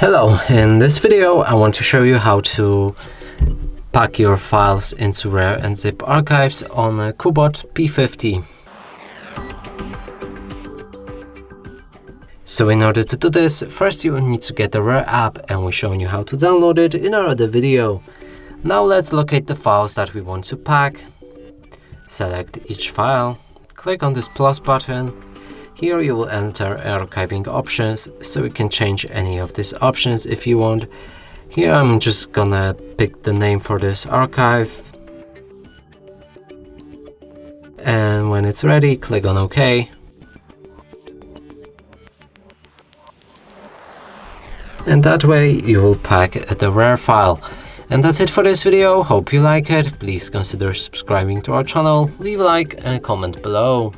Hello, in this video I want to show you how to pack your files into RAR and zip archives on a Cubot P50. So in order to do this, first you need to get the RAR app, and we're showing you how to download it in our other video. Now let's locate the files that we want to pack. Select each file, click on this plus button. Here you will enter archiving options, so you can change any of these options if you want. Here I'm just gonna pick the name for this archive. And when it's ready, click on OK. And that way you will pack the RAR file. And that's it for this video. Hope you like it. Please consider subscribing to our channel, leave a like and a comment below.